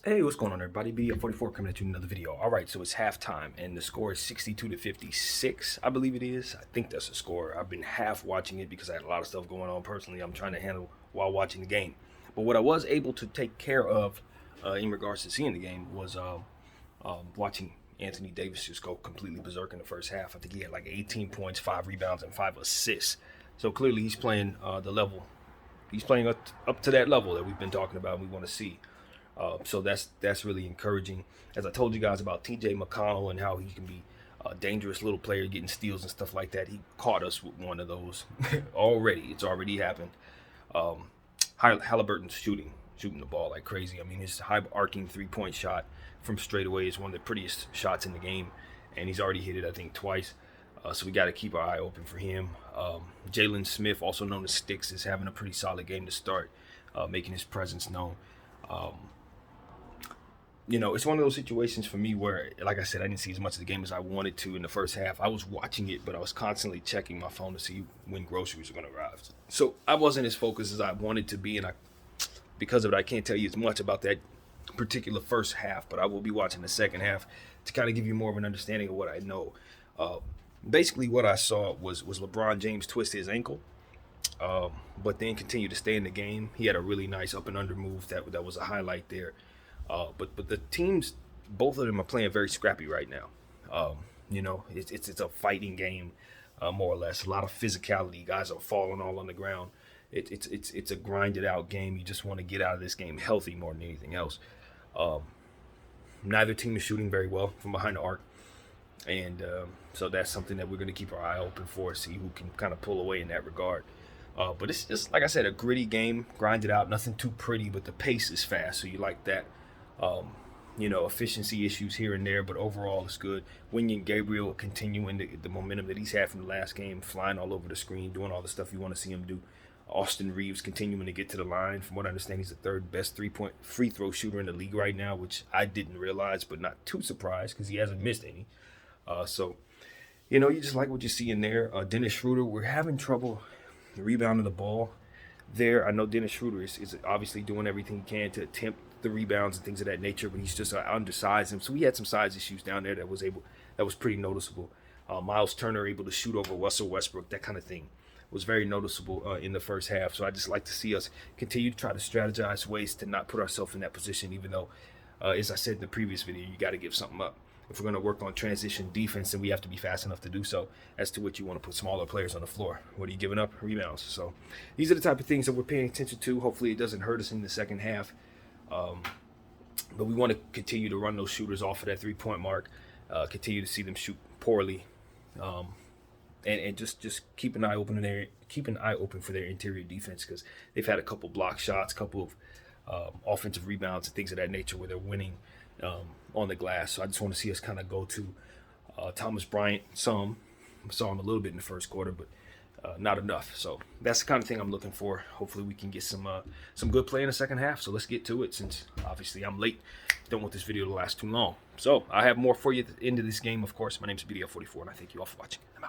Hey, what's going on, everybody? BDF44 coming at you with another video. All right, so it's halftime, and the score is 62-56, I believe it is. I think that's the score. I've been half watching it because I had a lot of stuff going on personally. I'm trying to handle while watching the game. But what I was able to take care of in regards to seeing the game was watching Anthony Davis just go completely berserk in the first half. I think he had like 18 points, 5 rebounds, and 5 assists. So clearly he's playing the level. He's playing up to that level that we've been talking about and we want to see. So that's really encouraging. As I told you guys about TJ McConnell and how he can be a dangerous little player getting steals and stuff like that. He caught us with one of those already. It's already happened. Halliburton's shooting the ball like crazy. I mean, his high arcing 3-point shot from straightaway is one of the prettiest shots in the game, and he's already hit it I think twice. So we got to keep our eye open for him. Jalen Smith, also known as Sticks, is having a pretty solid game to start, making his presence known. It's one of those situations for me where, like I said, I didn't see as much of the game as I wanted to in the first half. I was watching it, but I was constantly checking my phone to see when groceries were going to arrive. So I wasn't as focused as I wanted to be, and because of it, I can't tell you as much about that particular first half, but I will be watching the second half to kind of give you more of an understanding of what I know. Basically, what I saw was LeBron James twist his ankle, but then continue to stay in the game. He had a really nice up and under move that was a highlight there. But the teams, both of them are playing very scrappy right now. It's a fighting game, more or less. A lot of physicality. Guys are falling all on the ground. It's a grinded out game. You just want to get out of this game healthy more than anything else. Neither team is shooting very well from behind the arc, and so that's something that we're going to keep our eye open for, see who can kind of pull away in that regard. But it's just, like I said, a gritty game, grinded out, nothing too pretty, but the pace is fast, so you like that. Efficiency issues here and there, but overall it's good. Wenyen Gabriel continuing the momentum that he's had from the last game, flying all over the screen, doing all the stuff you want to see him do. Austin Reeves continuing to get to the line. From what I understand, he's the third best three-point free throw shooter in the league right now, which I didn't realize, but not too surprised because he hasn't missed any. You just like what you see in there. Dennis Schroeder, we're having trouble rebounding the ball there. I know Dennis Schroeder is obviously doing everything he can to attempt the rebounds and things of that nature, but he's just undersized him. So we had some size issues down there that was pretty noticeable. Miles Turner able to shoot over Russell Westbrook, that kind of thing was very noticeable in the first half. So I just like to see us continue to try to strategize ways to not put ourselves in that position, even though, as I said in the previous video, you got to give something up. If we're going to work on transition defense, then we have to be fast enough to do so, as to which you want to put smaller players on the floor. What are you giving up? Rebounds. So these are the type of things that we're paying attention to. Hopefully it doesn't hurt us in the second half. But we want to continue to run those shooters off of that 3-point mark, continue to see them shoot poorly, and just keep an eye open for their interior defense, because they've had a couple block shots, couple of offensive rebounds and things of that nature where they're winning on the glass. So I just want to see us kind of go to Thomas Bryant some. Saw him a little bit in the first quarter, but not enough. So that's the kind of thing I'm looking for. Hopefully we can get some good play in the second half. So let's get to it, since obviously I'm late. Don't want this video to last too long. So I have more for you at the end of this game, of course. My name is BDF44, and I thank you all for watching. I'm out.